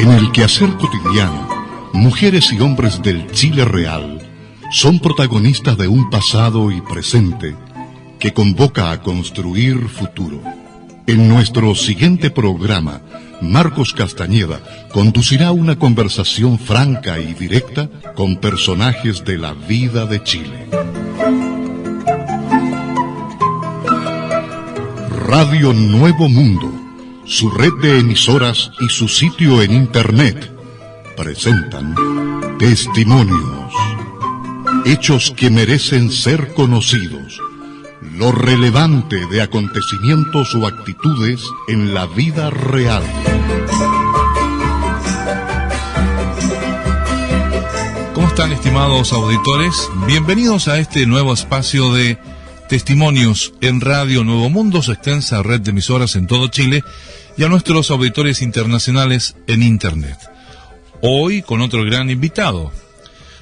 En el quehacer cotidiano, mujeres y hombres del Chile real son protagonistas de un pasado y presente que convoca a construir futuro. En nuestro siguiente programa, Marcos Castañeda conducirá una conversación franca y directa con personajes de la vida de Chile. Radio Nuevo Mundo, su red de emisoras y su sitio en internet presentan Testimonios, hechos que merecen ser conocidos, lo relevante de acontecimientos o actitudes en la vida real. ¿Cómo están, estimados auditores? Bienvenidos a este nuevo espacio de Testimonios en Radio Nuevo Mundo, su extensa red de emisoras en todo Chile, y a nuestros auditores internacionales en Internet. Hoy con otro gran invitado,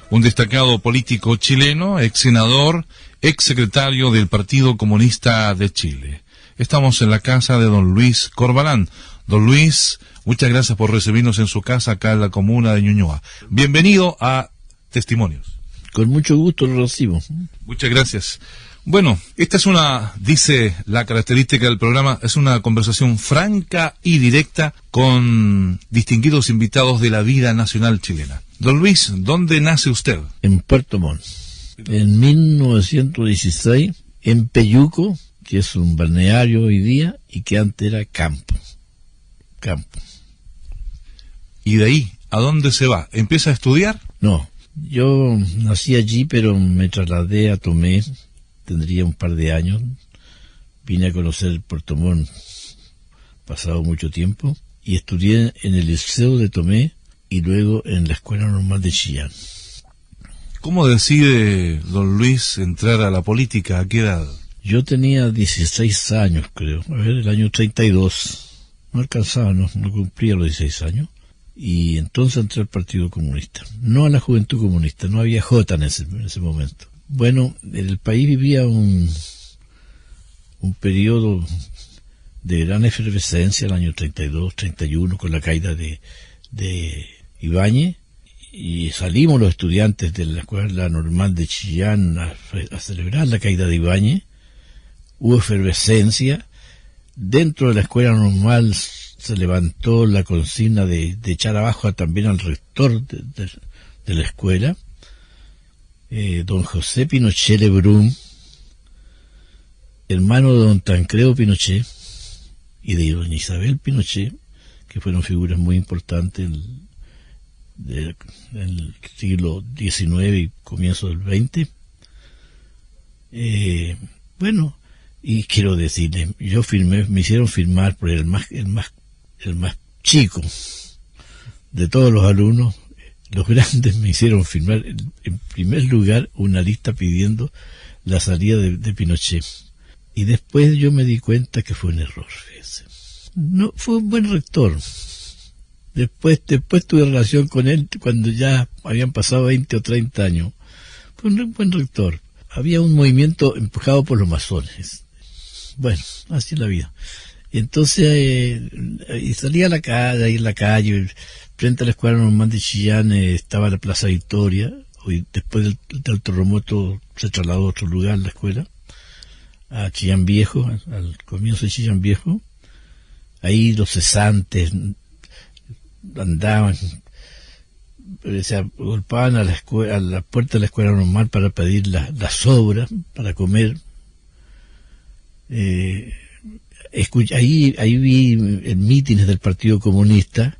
un destacado político chileno, ex senador, ex secretario del Partido Comunista de Chile. Estamos en la casa de don Luis Corbalán. Don Luis, muchas gracias por recibirnos en su casa acá en la comuna de Ñuñoa. Bienvenido a Testimonios. Con mucho gusto lo recibo. Muchas gracias. Bueno, esta es dice la característica del programa, es una conversación franca y directa con distinguidos invitados de la vida nacional chilena. Don Luis, ¿dónde nace usted? En Puerto Montt. En 1916, en Peyuco, que es un balneario hoy día, y que antes era campo. ¿Y de ahí, a dónde se va? ¿Empieza a estudiar? No, yo nací allí, pero me trasladé a Tomé. Tendría un par de años, vine a conocer Puerto Montt pasado mucho tiempo y estudié en el Liceo de Tomé y luego en la Escuela Normal de Chillán. ¿Cómo decide don Luis entrar a la política? ¿A qué edad? Yo tenía 16 años, creo, el año 32, no alcanzaba, no cumplía los 16 años, y entonces entré al Partido Comunista, no a la Juventud Comunista, no había J en ese momento. Bueno, el país vivía un periodo de gran efervescencia, el año 32, 31, con la caída de Ibáñez, y salimos los estudiantes de la Escuela Normal de Chillán a celebrar la caída de Ibáñez. Hubo efervescencia. Dentro de la Escuela Normal se levantó la consigna de echar abajo también al rector de la escuela. Don José Pinochet Lebrun, hermano de don Tancredo Pinochet y de doña Isabel Pinochet, que fueron figuras muy importantes del siglo XIX y comienzo del XX. Bueno, y quiero decirle, me hicieron firmar por el más chico de todos los alumnos. Los grandes me hicieron firmar, en primer lugar, una lista pidiendo la salida de Pinochet. Y después yo me di cuenta que fue un error, fíjese. No, fue un buen rector. Después tuve relación con él cuando ya habían pasado 20 o 30 años. Fue un buen rector. Había un movimiento empujado por los masones. Bueno, así es la vida. Entonces, y salía a la calle, ahí en la calle, frente a la Escuela Normal de Chillán estaba la Plaza Victoria. Hoy, después del terremoto se trasladó a otro lugar la escuela, a Chillán Viejo, al comienzo de Chillán Viejo. Ahí los cesantes andaban, se golpeaban a la puerta de la Escuela Normal para pedir las obras, para comer. Ahí vi mítines del Partido Comunista,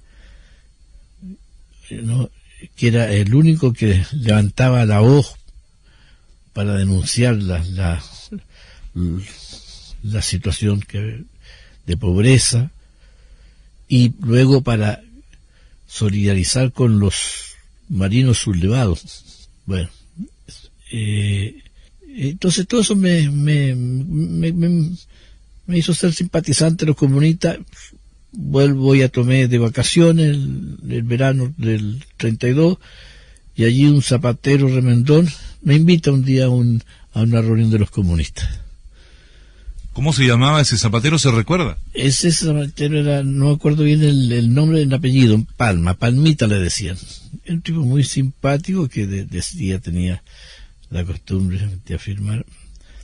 ¿no? Que era el único que levantaba la voz para denunciar la situación de pobreza, y luego para solidarizar con los marinos sublevados. Bueno, entonces todo eso me hizo ser simpatizante de los comunistas. Voy a Tomé de vacaciones el verano del 32, y allí un zapatero remendón me invita un día a una reunión de los comunistas. ¿Cómo se llamaba ese zapatero, se recuerda? Ese zapatero era, no me acuerdo bien el nombre del apellido, Palmita le decían. Era un tipo muy simpático que decía, tenía la costumbre de afirmar,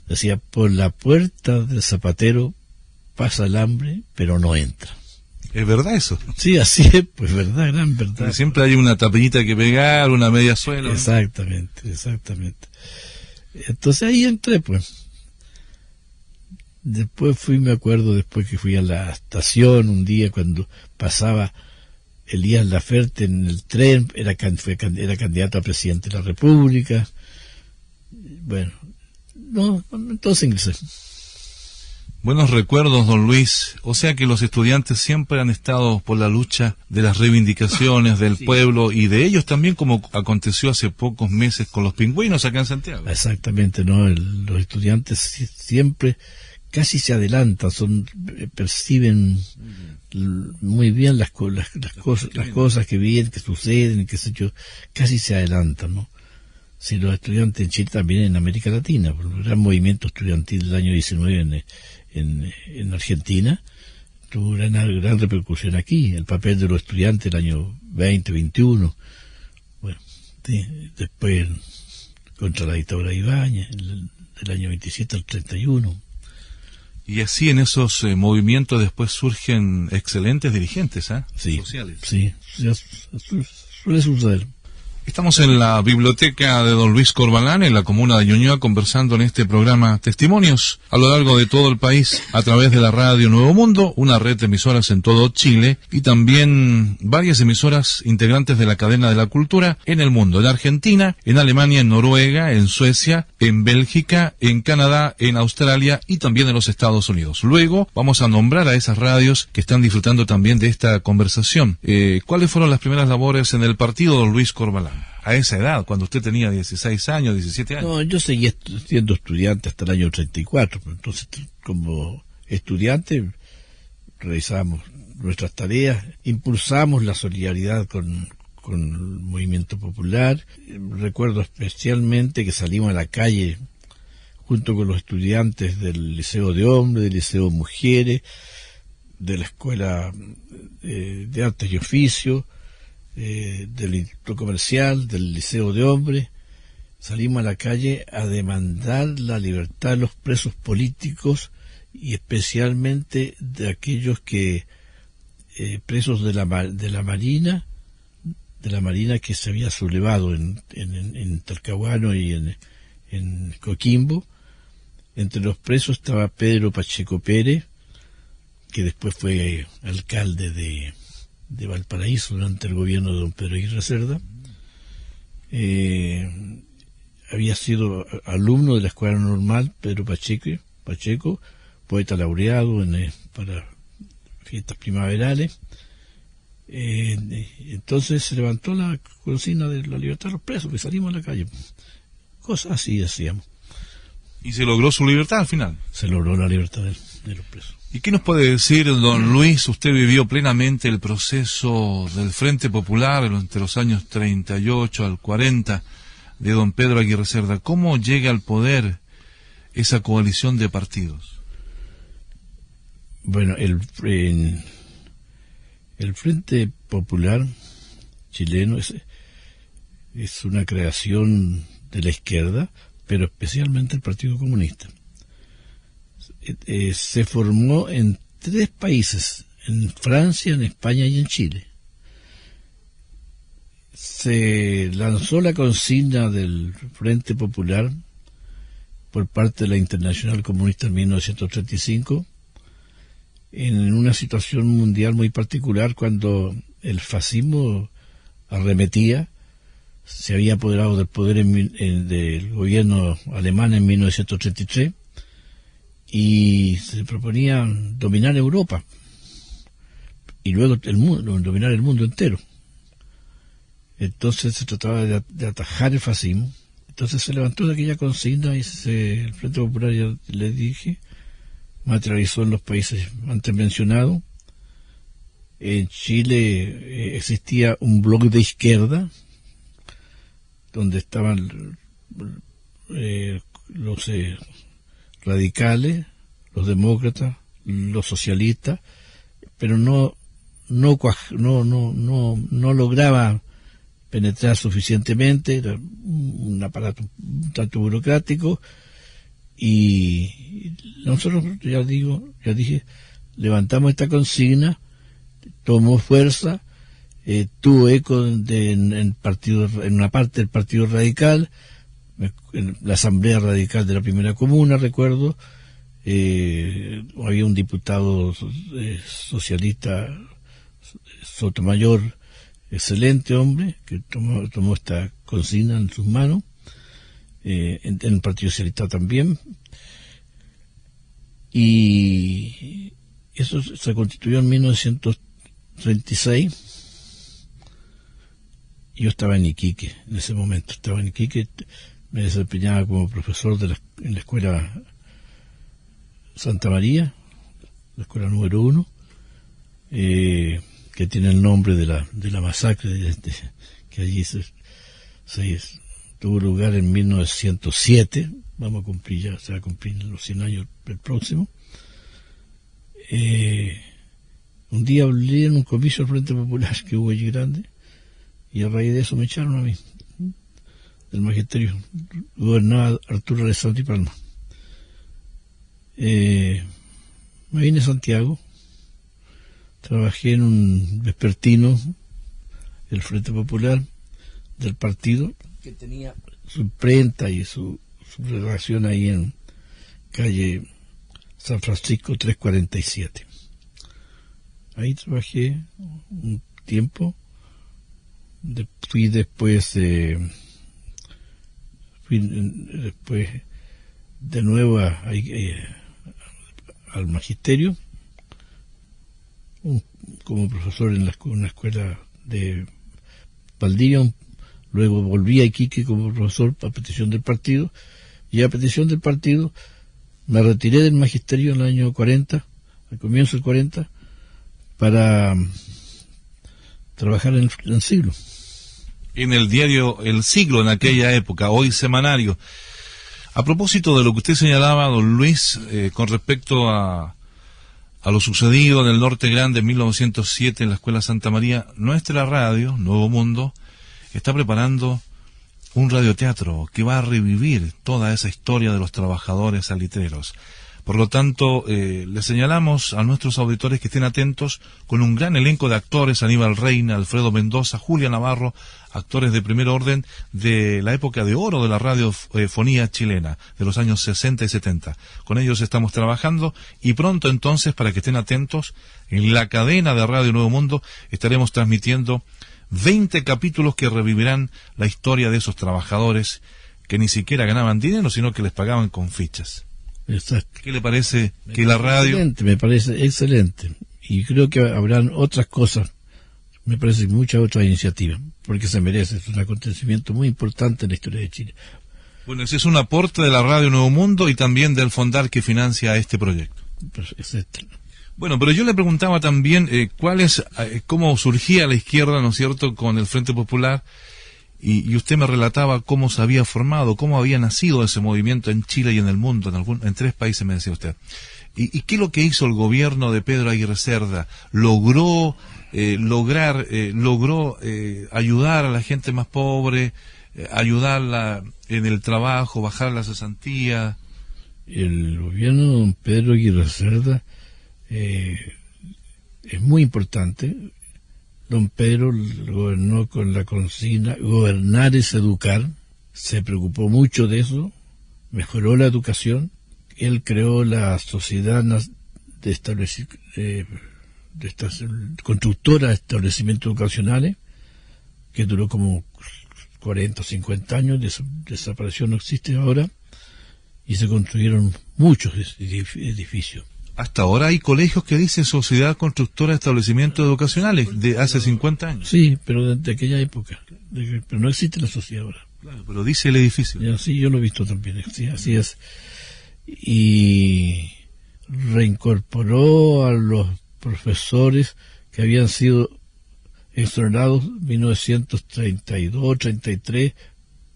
decía, por la puerta del zapatero pasa el hambre, pero no entra. ¿Es verdad eso? Sí, así es, pues verdad, gran verdad. Porque siempre hay una tapellita que pegar, una media suela. Exactamente. Entonces ahí entré, pues. Después después que fui a la estación un día cuando pasaba Elías Laferte en el tren, era candidato a presidente de la República. Bueno, no, entonces ingresé. Buenos recuerdos, don Luis. O sea que los estudiantes siempre han estado por la lucha de las reivindicaciones del pueblo y de ellos también, como aconteció hace pocos meses con los pingüinos acá en Santiago. Exactamente, ¿no? Los estudiantes siempre casi se adelantan, perciben muy bien las cosas que vienen, que suceden, qué sé yo, casi se adelantan, ¿no? Si los estudiantes en Chile también en América Latina, por el gran movimiento estudiantil del año 19 en Argentina, tuvo gran repercusión aquí, el papel de los estudiantes el año 20, 21, bueno, sí, después contra la dictadura de Ibáñez, del año 27 al 31. Y así en esos movimientos después surgen excelentes dirigentes, sociales. Sí, suele suceder. Estamos en la biblioteca de don Luis Corbalán, en la comuna de Ñuñoa, conversando en este programa Testimonios a lo largo de todo el país a través de la radio Nuevo Mundo, una red de emisoras en todo Chile y también varias emisoras integrantes de la cadena de la cultura en el mundo, en Argentina, en Alemania, en Noruega, en Suecia, en Bélgica, en Canadá, en Australia y también en los Estados Unidos. Luego vamos a nombrar a esas radios que están disfrutando también de esta conversación. ¿Cuáles fueron las primeras labores en el partido, don Luis Corbalán? A esa edad, cuando usted tenía 16 años, 17 años. No, yo seguí siendo estudiante hasta el año 34, entonces como estudiante realizamos nuestras tareas, impulsamos la solidaridad con el movimiento popular. Recuerdo especialmente que salimos a la calle junto con los estudiantes del Liceo de Hombres, del Liceo de Mujeres, de la Escuela de Artes y Oficios, del Instituto Comercial, del Liceo de Hombres. Salimos a la calle a demandar la libertad de los presos políticos y especialmente de aquellos que presos de la Marina que se había sublevado en Talcahuano y en Coquimbo. Entre los presos estaba Pedro Pacheco Pérez, que después fue alcalde de Valparaíso durante el gobierno de don Pedro Aguirre Cerda. Había sido alumno de la Escuela Normal Pedro Pacheco, poeta laureado para fiestas primaverales. Entonces se levantó la consigna de la libertad de los presos, que salimos a la calle. Cosas así hacíamos. ¿Y se logró su libertad al final? Se logró la libertad de los presos. ¿Y qué nos puede decir, don Luis? Usted vivió plenamente el proceso del Frente Popular entre los años 38 al 40 de don Pedro Aguirre Cerda. ¿Cómo llega al poder esa coalición de partidos? Bueno, el Frente Popular chileno es una creación de la izquierda, pero especialmente el Partido Comunista. Se formó en 3 países, en Francia, en España y en Chile. Se lanzó la consigna del Frente Popular por parte de la Internacional Comunista en 1935, en una situación mundial muy particular, cuando el fascismo arremetía, se había apoderado del poder del gobierno alemán en 1933 y se proponía dominar Europa y luego dominar el mundo entero. Entonces se trataba de atajar el fascismo. Entonces se levantó de aquella consigna y el Frente Popular, ya les dije, materializó en los países antes mencionados. En Chile existía un bloque de izquierda donde estaban los radicales, los demócratas, los socialistas, pero no lograba penetrar suficientemente, era un aparato un tanto burocrático, y nosotros, ya dije, levantamos esta consigna, tomó fuerza, tuvo eco en una parte del Partido Radical, en la Asamblea Radical de la Primera Comuna, recuerdo, había un diputado socialista, Sotomayor, excelente hombre, que tomó esta consigna en sus manos, en el Partido Socialista también, y eso se constituyó en 1936. Yo estaba en Iquique en ese momento, me desempeñaba como profesor en la escuela Santa María, la escuela número 1, que tiene el nombre de la masacre que allí se tuvo lugar en 1907. Vamos a cumplir, se va a cumplir los 100 años el próximo. Un día hablé en un comicio del Frente Popular que hubo allí grande, y a raíz de eso me echaron a mí del magisterio. Gobernaba Arturo Alessandri Palma. Me vine a Santiago, trabajé en un vespertino del Frente Popular, del partido, que tenía su imprenta y su redacción ahí en calle San Francisco 347. Ahí trabajé un tiempo. Fui después de nuevo al magisterio, como profesor en una escuela de Valdivia. Luego volví a Iquique como profesor a petición del partido, y a petición del partido me retiré del magisterio en el año 40, al comienzo del 40, para trabajar en el Siglo. En el diario El Siglo, en aquella época, hoy semanario. A propósito de lo que usted señalaba, don Luis, con respecto a lo sucedido en el Norte Grande en 1907 en la Escuela Santa María, nuestra radio, Nuevo Mundo, está preparando un radioteatro que va a revivir toda esa historia de los trabajadores salitreros. Por lo tanto, le señalamos a nuestros auditores que estén atentos, con un gran elenco de actores: Aníbal Reina, Alfredo Mendoza, Julia Navarro, actores de primer orden de la época de oro de la radiofonía chilena, de los años 60 y 70. Con ellos estamos trabajando, y pronto entonces, para que estén atentos, en la cadena de Radio Nuevo Mundo estaremos transmitiendo 20 capítulos que revivirán la historia de esos trabajadores que ni siquiera ganaban dinero, sino que les pagaban con fichas. Exacto. ¿Qué le parece que la radio...? Excelente, me parece excelente. Y creo que habrán otras cosas, me parece muchas otras iniciativas, porque se merece. Es un acontecimiento muy importante en la historia de Chile. Bueno, ese es un aporte de la Radio Nuevo Mundo y también del Fondar que financia este proyecto. Exacto. Bueno, pero yo le preguntaba también cómo surgía la izquierda, ¿no es cierto?, con el Frente Popular, y usted me relataba cómo se había formado, cómo había nacido ese movimiento en Chile y en el mundo, en 3 países, me decía usted. ¿Y qué es lo que hizo el gobierno de Pedro Aguirre Cerda? ¿Logró ayudar a la gente más pobre, ayudarla en el trabajo, bajar la cesantía? El gobierno de don Pedro Aguirre Cerda es muy importante. Don Pedro gobernó con la consigna gobernar es educar. Se preocupó mucho de eso, mejoró la educación. Él creó la sociedad de estas constructoras de establecimientos educacionales, que duró como 40 o 50 años, desapareció, no existe ahora, y se construyeron muchos edificios. Hasta ahora hay colegios que dicen Sociedad Constructora de Establecimientos Educacionales, de hace 50 años. Sí, pero de aquella época. Pero no existe la sociedad ahora. Claro, pero dice el edificio. Y así yo lo he visto también, sí, así es. Y reincorporó a los profesores que habían sido exonerados en 1932-33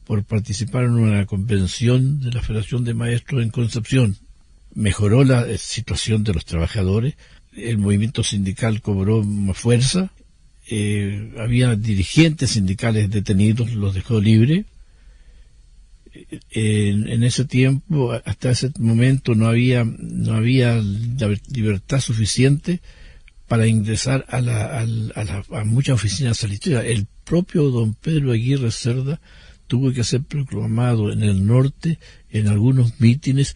por participar en una convención de la Federación de Maestros en Concepción. mejoró la situación de los trabajadores, el movimiento sindical cobró más fuerza, había dirigentes sindicales detenidos, los dejó libres. En ese tiempo, hasta ese momento, no había la libertad suficiente para ingresar a muchas oficinas salitrarias. El propio don Pedro Aguirre Cerda tuvo que ser proclamado en el norte, en algunos mítines,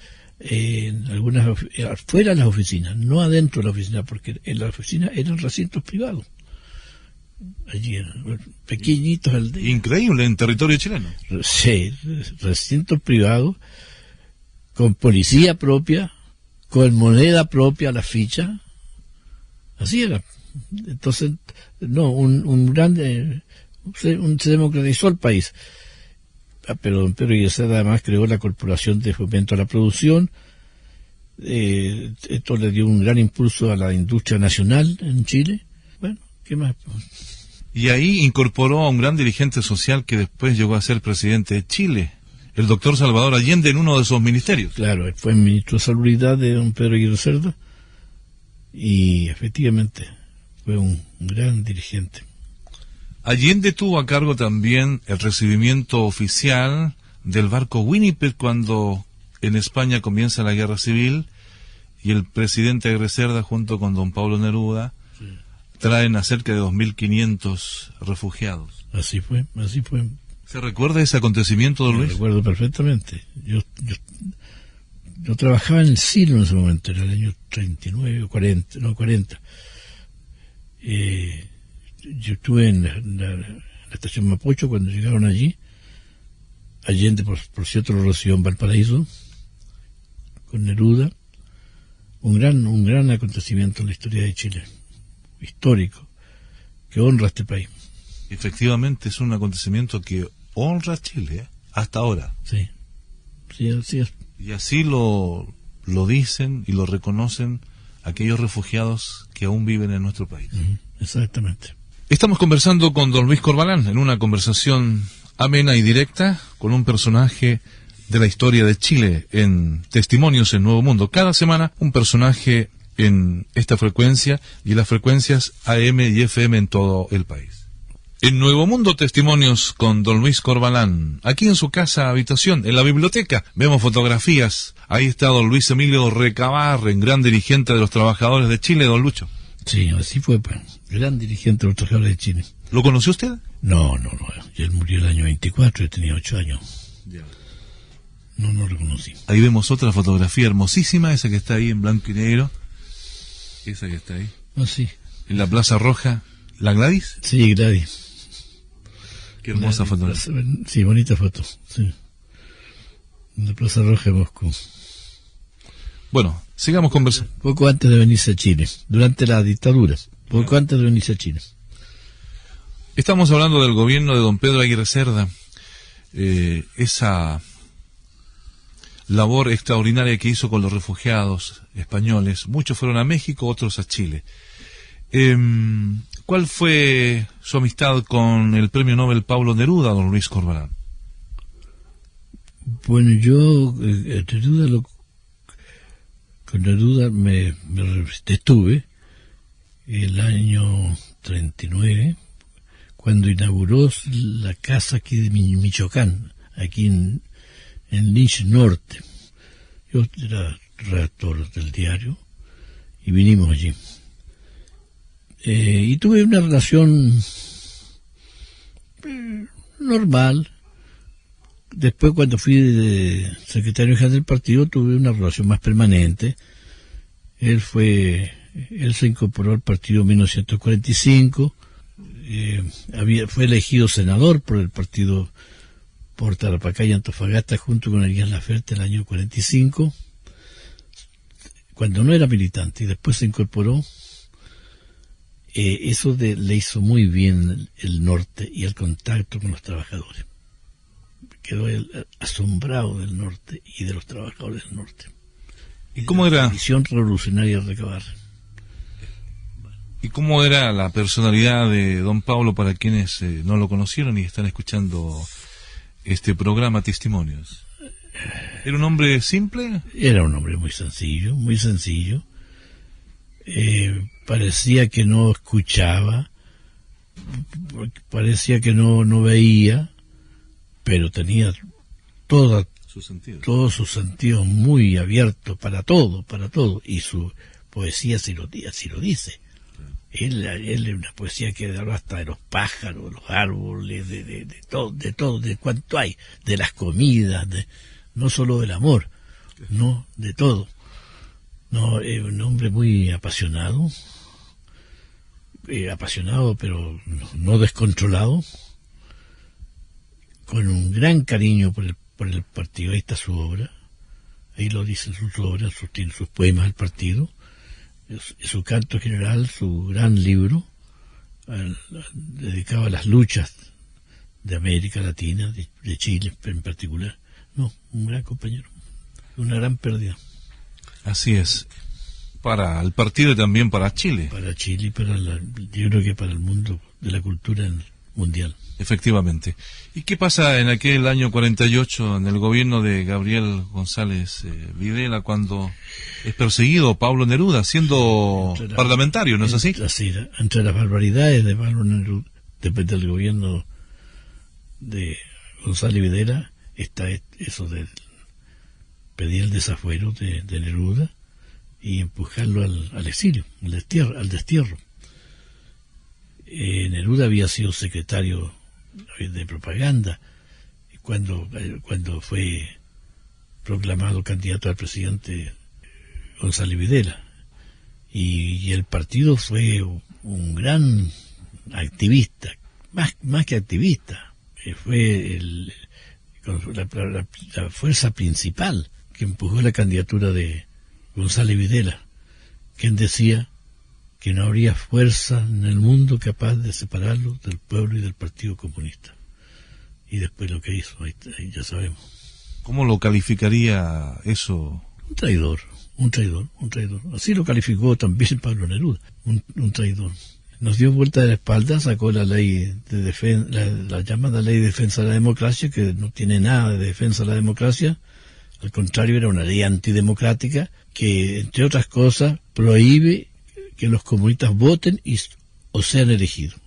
fuera de las oficinas, no adentro de la oficina, porque en la oficina eran recintos privados. Allí eran pequeñitos aldeas. Increíble en territorio chileno. Sí, recintos privados, con policía propia, con moneda propia, la ficha. Así era. Entonces, no, se democratizó el país. Pero don Pedro Aguirre Cerda además creó la Corporación de Fomento a la Producción. Esto le dio un gran impulso a la industria nacional en Chile. Bueno, ¿qué más? Y ahí incorporó a un gran dirigente social que después llegó a ser presidente de Chile, el doctor Salvador Allende, en uno de sus ministerios. Claro, él fue ministro de Salubridad de don Pedro Aguirre Cerda y efectivamente fue un gran dirigente. Allende tuvo a cargo también el recibimiento oficial del barco Winnipeg cuando en España comienza la guerra civil y el presidente Aguirre Cerda junto con don Pablo Neruda traen a cerca de 2.500 refugiados. Así fue. ¿Se recuerda ese acontecimiento, don Luis? Lo recuerdo perfectamente. Yo trabajaba en el Silo en ese momento, era el año 39 o 40, no, 40. Yo estuve en la estación Mapocho cuando llegaron allí. Allende, por cierto, lo recibió en Valparaíso, con Neruda. Un gran acontecimiento en la historia de Chile, histórico, que honra a este país. Efectivamente, es un acontecimiento que honra a Chile, hasta ahora. Sí, así es. Y así lo dicen y lo reconocen aquellos refugiados que aún viven en nuestro país. Exactamente. Estamos conversando con don Luis Corbalán en una conversación amena y directa con un personaje de la historia de Chile en Testimonios en Nuevo Mundo. Cada semana un personaje en esta frecuencia y en las frecuencias AM y FM en todo el país. En Nuevo Mundo, Testimonios con don Luis Corbalán, aquí en su casa habitación, en la biblioteca, vemos fotografías. Ahí está don Luis Emilio Recabarren, gran dirigente de los trabajadores de Chile, don Lucho. Sí, así fue, pues, gran dirigente de los trabajadores de Chile. ¿Lo conoció usted? No, él murió el año 24, yo tenía 8 años. Ya. No lo reconocí. Ahí vemos otra fotografía hermosísima, esa que está ahí en blanco y negro. Esa que está ahí. Ah, sí. En la Plaza Roja. ¿La Gladys? Sí, Gladys. Qué hermosa fotografía. Sí, bonita foto, sí. En la Plaza Roja de Moscú. Bueno, sigamos conversando. Poco antes de venirse a Chile, durante la dictadura. Poco antes de venirse a Chile. Estamos hablando del gobierno de don Pedro Aguirre Cerda. Esa labor extraordinaria que hizo con los refugiados españoles. Muchos fueron a México, otros a Chile. ¿Cuál fue su amistad con el premio Nobel Pablo Neruda, don Luis Corbalán? Bueno, yo con Neruda me detuve el año 39, cuando inauguró la casa aquí de Michoacán, aquí en Lynch Norte. Yo era redactor del diario y vinimos allí. Y tuve una relación normal. Después, cuando fui de secretario general del partido, tuve una relación más permanente. Él se incorporó al partido en 1945. Fue elegido senador por el partido por Tarapacá y Antofagasta junto con Elías Laferte en el año 45, cuando no era militante, y después se incorporó. Eso le hizo muy bien el norte y el contacto con los trabajadores. Quedó asombrado del norte y de los trabajadores del norte. ¿Y cómo era? La visión revolucionaria de Recabarren. ¿Y cómo era la personalidad de don Pablo para quienes no lo conocieron y están escuchando este programa Testimonios? ¿Era un hombre simple? Era un hombre muy sencillo, muy sencillo. Parecía que no escuchaba, parecía que no veía, pero tenía todos sus sentidos muy abiertos para todo, y su poesía así lo dice. Él es una poesía que habla hasta de los pájaros, de los árboles, de todo, de cuánto hay, de las comidas, no solo del amor, no, de todo. No, es un hombre muy apasionado, pero no descontrolado, con un gran cariño por el partido. Ahí está su obra, ahí lo dicen sus obras, tiene sus poemas del partido, su canto general, su gran libro, dedicado a las luchas de América Latina, de Chile en particular. No, un gran compañero, una gran pérdida. Así es, para el partido y también para Chile. Para Chile y yo creo que para el mundo de la cultura mundial. Efectivamente. ¿Y qué pasa en aquel año 48 en el gobierno de Gabriel González Videla cuando es perseguido Pablo Neruda siendo parlamentario, ¿no es así? Así, entre las barbaridades de Pablo Neruda, depende del gobierno de González Videla, está eso de pedir el desafuero de Neruda y empujarlo al exilio, al destierro. Neruda había sido secretario de propaganda cuando fue proclamado candidato al presidente González Videla, y el partido fue un gran activista, más que activista, fue la fuerza principal que empujó la candidatura de González Videla, quien decía que no habría fuerza en el mundo capaz de separarlo del pueblo y del Partido Comunista. Y después lo que hizo, ahí ya sabemos. ¿Cómo lo calificaría eso? Un traidor. Así lo calificó también Pablo Neruda, un traidor. Nos dio vuelta de la espalda, sacó la ley de defensa, la llamada ley de defensa de la democracia, que no tiene nada de defensa de la democracia. Al contrario, era una ley antidemocrática que, entre otras cosas, prohíbe que los comunistas voten o sean elegidos.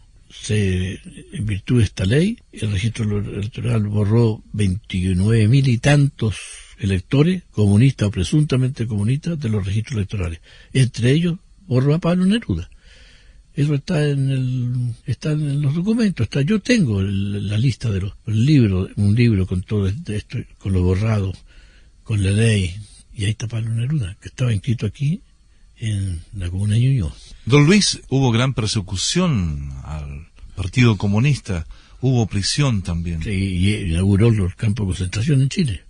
En virtud de esta ley, el registro electoral borró 29.000 y tantos electores, comunistas o presuntamente comunistas, de los registros electorales. Entre ellos, borró a Pablo Neruda. Eso está en los documentos. Yo tengo la lista de un libro con todo esto, con lo borrado, con la ley, y ahí está Pablo Neruda, que estaba inscrito aquí en la comuna de Ñuñoa. Don Luis, hubo gran persecución al Partido Comunista, hubo prisión también. Sí, y inauguró los campos de concentración en Chile,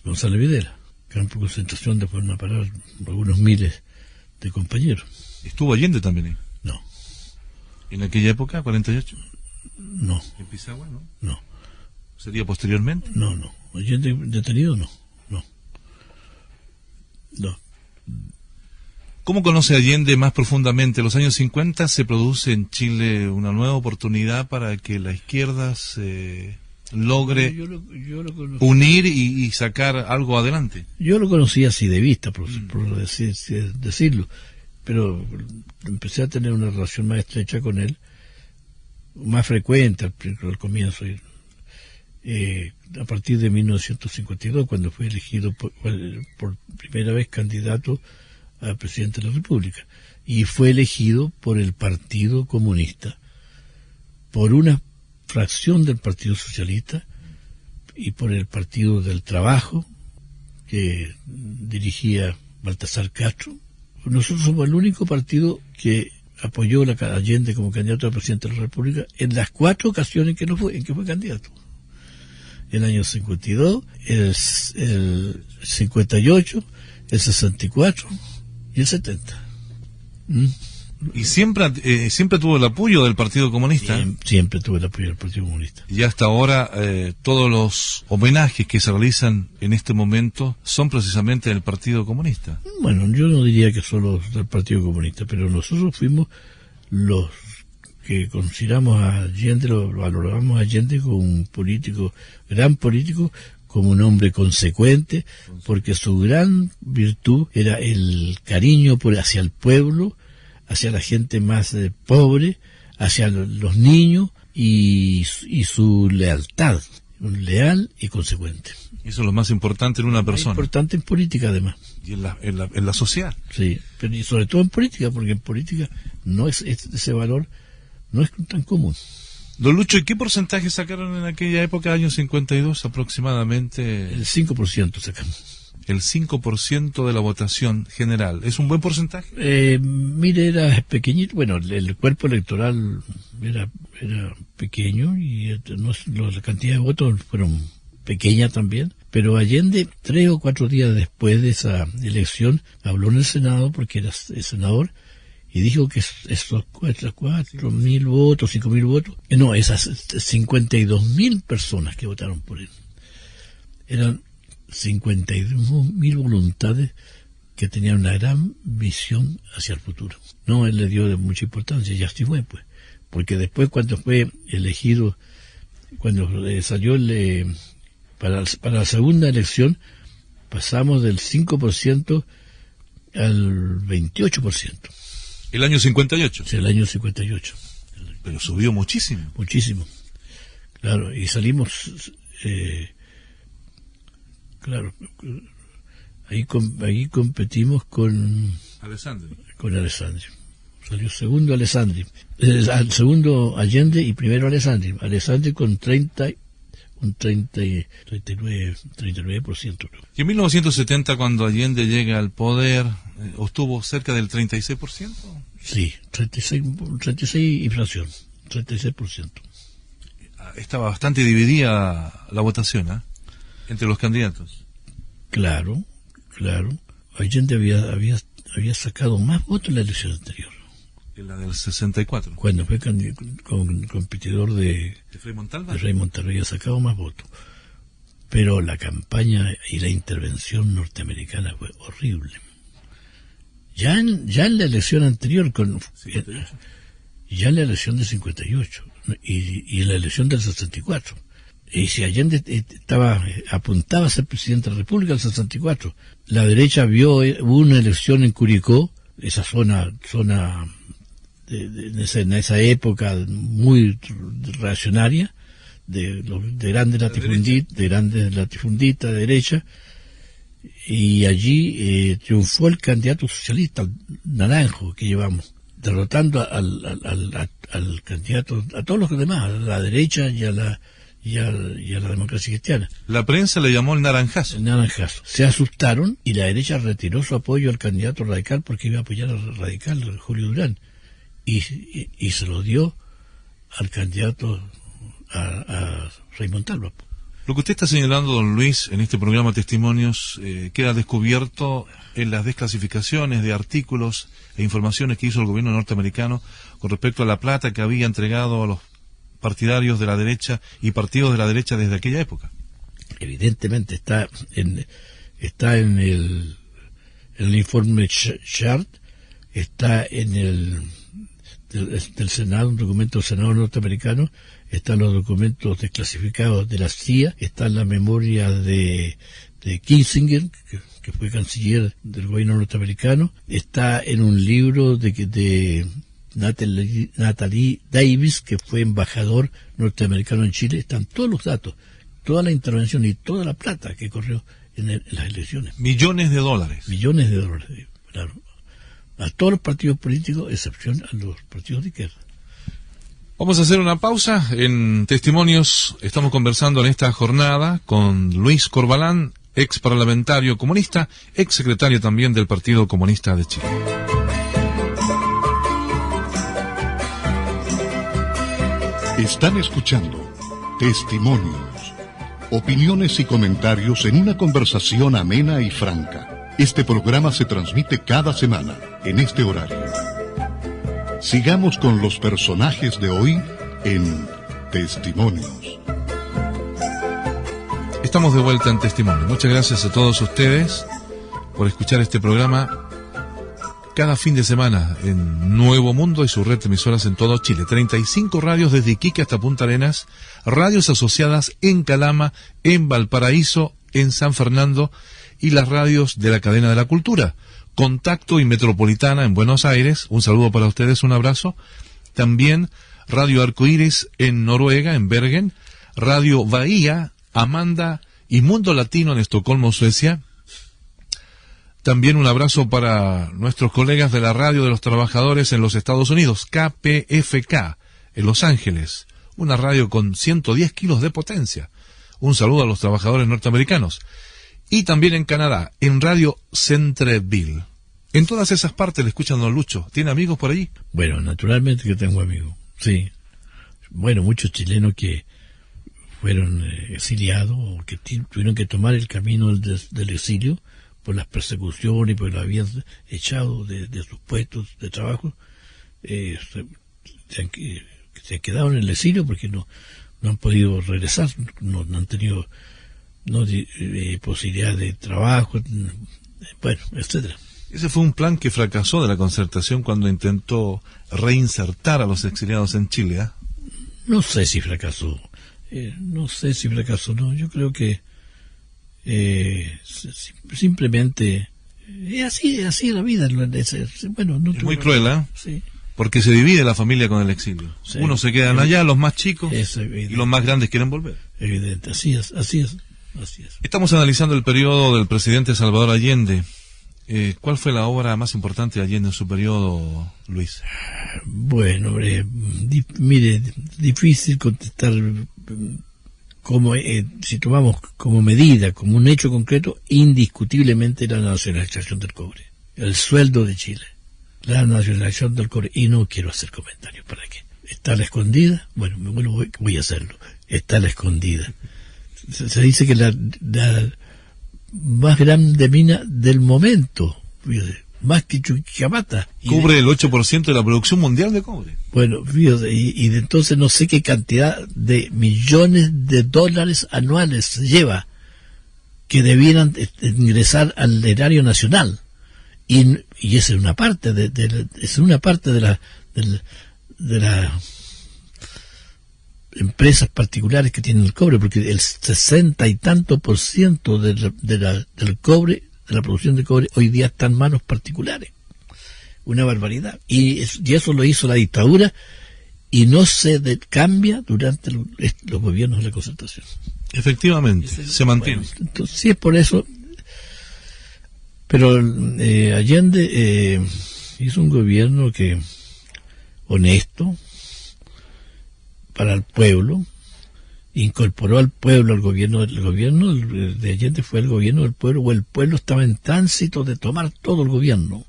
González Videla, campo de concentración de forma a parar algunos miles de compañeros. ¿Estuvo Allende también ahí? No. ¿En aquella época, 48? No. ¿En Pisagua, no? No. ¿Sería posteriormente? No. Allende detenido, no. ¿Cómo conoce Allende más profundamente? En los años 50 se produce en Chile una nueva oportunidad para que la izquierda se logre yo lo unir y sacar algo adelante. Yo lo conocí así de vista, por decirlo, pero empecé a tener una relación más estrecha con él, más frecuente al comienzo, a partir de 1952, cuando fue elegido por primera vez candidato a presidente de la República, y fue elegido por el Partido Comunista, por una fracción del Partido Socialista y por el Partido del Trabajo que dirigía Baltasar Castro. Nosotros somos el único partido que apoyó a Allende como candidato a presidente de la República en las 4 ocasiones en que fue candidato. El año 52, el 58, el 64 y el 70. Y siempre tuvo el apoyo del Partido Comunista. Siempre tuvo el apoyo del Partido Comunista. Y hasta ahora todos los homenajes que se realizan en este momento son precisamente del Partido Comunista. Bueno, yo no diría que solo del Partido Comunista, pero nosotros fuimos los que consideramos a Allende, lo valoramos a Allende como un político, gran político, como un hombre consecuente, porque su gran virtud era el cariño hacia el pueblo, hacia la gente más pobre, hacia los niños y su lealtad, leal y consecuente. Eso es lo más importante en una persona. Importante en política, además. Y en la sociedad. Sí, pero y sobre todo en política, porque en política no ese valor no es tan común. Don Lucho, ¿y qué porcentaje sacaron en aquella época, año 52 aproximadamente? El 5% sacamos. El 5% de la votación general. ¿Es un buen porcentaje? Mire, era pequeñito. Bueno, el cuerpo electoral era pequeño y la cantidad de votos fueron pequeña también, pero Allende, 3 o 4 días después de esa elección, habló en el Senado, porque era el senador, y dijo que esos 4.000 votos, 5.000 votos, no, esas 52.000 personas que votaron por él, eran 52.000 voluntades que tenían una gran visión hacia el futuro. No, él le dio de mucha importancia, y así fue, pues, porque después cuando fue elegido, cuando salió para la segunda elección, pasamos del 5% al 28%. ¿El año 58? Sí, el año 58. Pero subió muchísimo. Muchísimo. Claro, y salimos, claro, ahí competimos con Alessandri. Salió segundo Alessandri. Segundo Allende y primero Alessandri. Alessandri con 39%. Y en 1970, cuando Allende llega al poder, obtuvo cerca del 36%. Sí, 36 inflación, 36%. Estaba bastante dividida la votación, entre los candidatos. Claro. Allende había sacado más votos en la elección anterior. En la del 64. Cuando fue competidor de Frei Montalva. De Frei Montalva había sacado más votos. Pero la campaña y la intervención norteamericana fue horrible. Ya en la elección anterior, ya en la elección del 58 y en la elección del 64. Y si Allende apuntaba a ser presidente de la República en el 64, la derecha hubo una elección en Curicó, esa zona en esa época muy reaccionaria, de grandes latifunditas de derecha, y allí triunfó el candidato socialista, Naranjo, que llevamos, derrotando al candidato, a todos los demás, a la derecha y a la democracia cristiana. La prensa le llamó el naranjazo. El naranjazo. Se asustaron y la derecha retiró su apoyo al candidato radical porque iba a apoyar al radical, Julio Durán, y se lo dio al candidato a Frei Montalva. Lo que usted está señalando, don Luis, en este programa Testimonios, queda descubierto en las desclasificaciones de artículos e informaciones que hizo el gobierno norteamericano con respecto a la plata que había entregado a los partidarios de la derecha y partidos de la derecha desde aquella época. Evidentemente está en el informe Chart, está en del Senado, un documento del Senado norteamericano, están los documentos desclasificados de la CIA, está en la memoria de Kissinger, que fue canciller del gobierno norteamericano, está en un libro de Natalie Davis, que fue embajador norteamericano en Chile. Están todos los datos, toda la intervención y toda la plata que corrió en las elecciones. Millones de dólares, claro. A todos los partidos políticos, excepción a los partidos de izquierda. Vamos a hacer una pausa. En Testimonios estamos conversando en esta jornada con Luis Corbalán, ex parlamentario comunista, ex secretario también del Partido Comunista de Chile. Están escuchando Testimonios, opiniones y comentarios en una conversación amena y franca. Este programa se transmite cada semana, en este horario. Sigamos con los personajes de hoy en Testimonios. Estamos de vuelta en Testimonios. Muchas gracias a todos ustedes por escuchar este programa cada fin de semana en Nuevo Mundo y su red de emisoras en todo Chile. 35 radios desde Iquique hasta Punta Arenas, radios asociadas en Calama, en Valparaíso, en San Fernando y las radios de la cadena de la cultura. Contacto y Metropolitana en Buenos Aires, un saludo para ustedes, un abrazo. También Radio Arcoíris en Noruega, en Bergen, Radio Bahía, Amanda y Mundo Latino en Estocolmo, Suecia. También un abrazo para nuestros colegas de la Radio de los Trabajadores en los Estados Unidos, KPFK, en Los Ángeles, una radio con 110 kilos de potencia. Un saludo a los trabajadores norteamericanos. Y también en Canadá, en Radio Centreville. En todas esas partes le escuchan don Lucho. ¿Tiene amigos por allí? Bueno, naturalmente que tengo amigos, sí. Bueno, muchos chilenos que fueron exiliados o que tuvieron que tomar el camino del exilio por las persecuciones, porque lo habían echado de sus puestos de trabajo, se quedaron en el exilio porque no han podido regresar, no han tenido posibilidad de trabajo, bueno, etcétera. Ese fue un plan que fracasó de la Concertación cuando intentó reinsertar a los exiliados en Chile, ¿eh? No sé si fracasó, no, yo creo que simplemente así es la vida. Bueno, no es muy cruel, ¿eh? Sí. Porque se divide la familia con el exilio. Sí. Unos se quedan allá, los más chicos, y los más grandes quieren volver. Evidente, así es. Estamos analizando el periodo del presidente Salvador Allende. ¿Cuál fue la obra más importante de Allende en su periodo, Luis? Bueno, mire, difícil contestar. Como si tomamos como medida, como un hecho concreto, indiscutiblemente la nacionalización del cobre, el sueldo de Chile, la nacionalización del cobre, y no quiero hacer comentarios, ¿para qué? ¿Está a la escondida? Bueno, voy a hacerlo, está a la escondida. Se dice que la más grande mina del momento, más que Chuquicamata. Cubre el 8% de la producción mundial de cobre. Bueno, y de entonces no sé qué cantidad de millones de dólares anuales se lleva que debieran ingresar al erario nacional. Y esa es una parte de las empresas particulares que tienen el cobre, porque el 60 y tanto % del cobre, de la producción de cobre, hoy día está en manos particulares. Una barbaridad. Y eso lo hizo la dictadura y no se cambia durante los gobiernos de la Concertación. Efectivamente, se mantiene. Bueno, entonces, sí, es por eso. Pero Allende hizo un gobierno honesto para el pueblo, incorporó al pueblo al gobierno. El gobierno de Allende fue el gobierno del pueblo, o el pueblo estaba en tránsito de tomar todo el gobierno.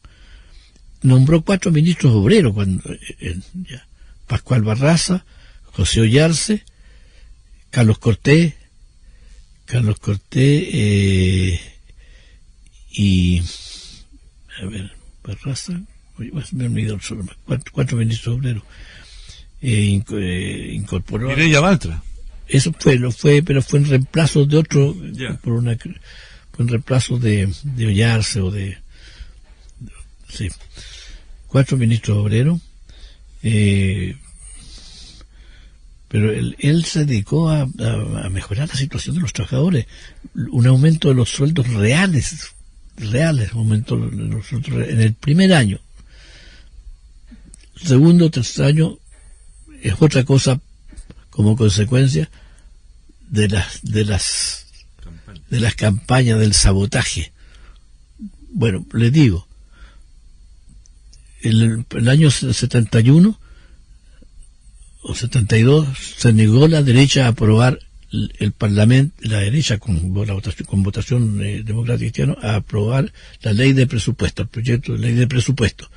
Nombró 4 ministros obreros, Pascual Barraza, José Ollarse, Carlos Cortés y Barraza, me olvidó el solo, 4 ministros obreros. Incorporó Mireya Baltra. Eso fue, pero fue en reemplazo de otro, fue en reemplazo de Ollarse o de sí. 4 ministros obreros, pero él se dedicó a mejorar la situación de los trabajadores, un aumento de los sueldos reales, aumentó los sueldos en el primer año. Segundo, tercer año es otra cosa como consecuencia de las campañas del sabotaje. Bueno, les digo, el año 71 o 72 se negó la derecha a aprobar el Parlamento, la derecha con votación democrática cristiana, a aprobar la ley de presupuesto, el proyecto de ley de presupuesto.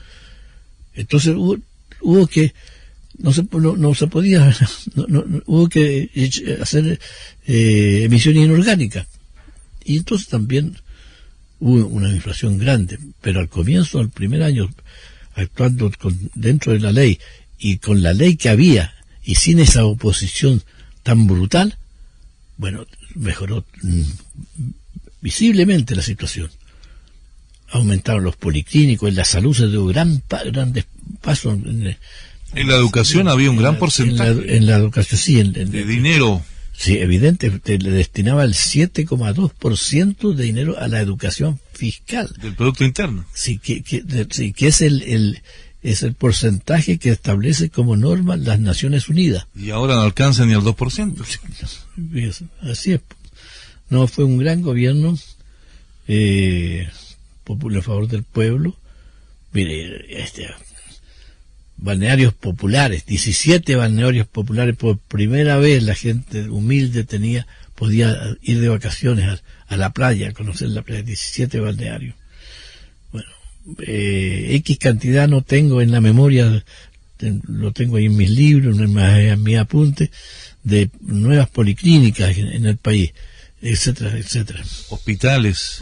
Entonces hubo que no se podía hubo que hacer emisiones inorgánicas, y entonces también hubo una inflación grande, pero al comienzo del primer año, actuando dentro de la ley y con la ley que había y sin esa oposición tan brutal, bueno, mejoró visiblemente la situación. aumentaron los policlínicos, en la salud se dio grandes pasos. En la educación había un gran porcentaje. En la educación, sí. De dinero. Sí, evidente, usted le destinaba el 7,2% de dinero a la educación fiscal. Del Producto Interno. Sí, que es el porcentaje que establece como norma las Naciones Unidas. Y ahora no alcanza ni el 2%. Así es. No, fue un gran gobierno popular a favor del pueblo. Mire, balnearios populares, 17 balnearios populares, por primera vez la gente humilde podía ir de vacaciones a la playa, a conocer la playa, 17 balnearios. Bueno, X cantidad no tengo en la memoria, lo tengo ahí en mis libros, en mis apuntes, de nuevas policlínicas en el país, etcétera, etcétera. Hospitales.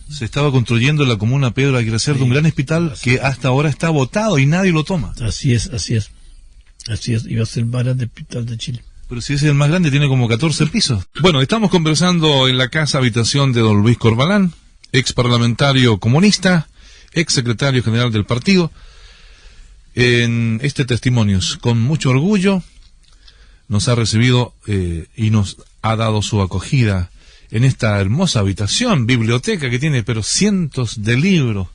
Se estaba construyendo en la comuna Pedro Aguirre de un gran hospital que hasta ahora está botado y nadie lo toma. Así es. Iba a ser el más grande hospital de Chile. Pero si ese es el más grande, tiene como 14 pisos. Bueno, estamos conversando en la casa habitación de don Luis Corbalán, ex parlamentario comunista, ex secretario general del partido. En este Testimonios, con mucho orgullo, nos ha recibido y nos ha dado su acogida en esta hermosa habitación, biblioteca que tiene, pero cientos de libros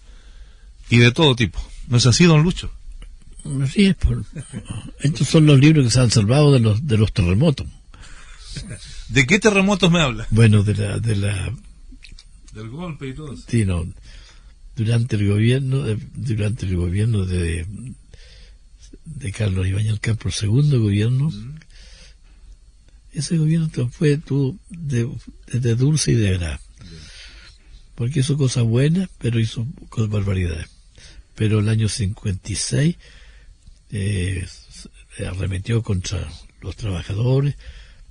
y de todo tipo. ¿No es así, don Lucho? Así es. Estos son los libros que se han salvado de los terremotos. ¿De qué terremotos me habla? Bueno, del golpe y todo eso. Sí, no. Durante el gobierno de Carlos Ibáñez Campo, el segundo gobierno. Ese gobierno tuvo de dulce y de agrado, porque hizo cosas buenas, pero hizo cosas barbaridades. Pero el año 56 arremetió contra los trabajadores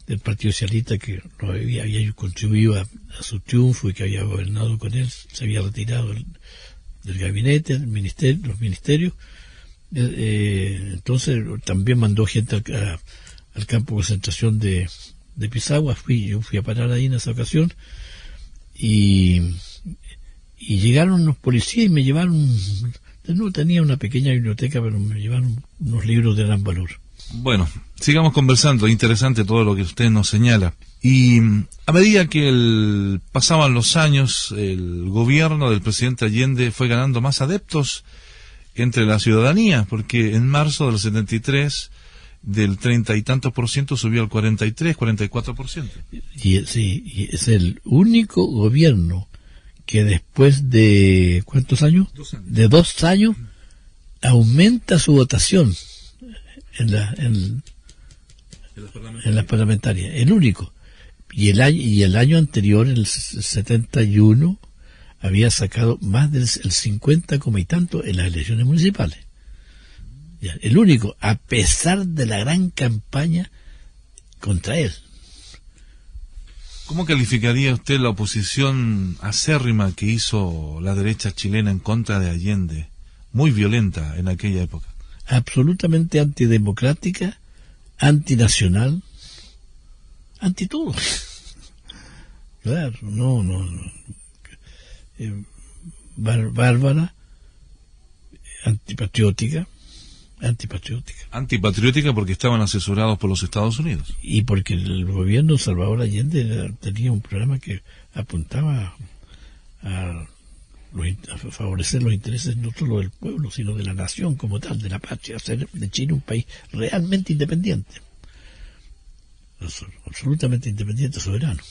del Partido Socialista, que no había contribuido a su triunfo y que había gobernado con él, se había retirado del gabinete, los ministerios. Entonces también mandó gente al campo de concentración de Pisagua. Yo fui a parar ahí en esa ocasión y llegaron los policías y me llevaron, no tenía una pequeña biblioteca, pero me llevaron unos libros de gran valor. Bueno, sigamos conversando, interesante todo lo que usted nos señala. Y a medida que pasaban los años, el gobierno del presidente Allende fue ganando más adeptos entre la ciudadanía, porque en marzo del 73 del 30 y tantos % subió al 43, 44%. Y es el único gobierno que después de ¿cuántos años? 2 años. De 2 años aumenta su votación en las parlamentarias, el único. Y el año anterior, el 71, había sacado más del 50 y tanto en las elecciones municipales. El único, a pesar de la gran campaña contra él. ¿Cómo calificaría usted la oposición acérrima que hizo la derecha chilena en contra de Allende? Muy violenta en aquella época. Absolutamente antidemocrática, antinacional, anti todo. Claro, no. Bárbara, antipatриотика porque estaban asesorados por los Estados Unidos. Y porque el gobierno de Salvador Allende tenía un programa que apuntaba a favorecer los intereses no solo del pueblo, sino de la nación como tal, de la patria, hacer de Chile un país realmente independiente, absolutamente independiente, soberano.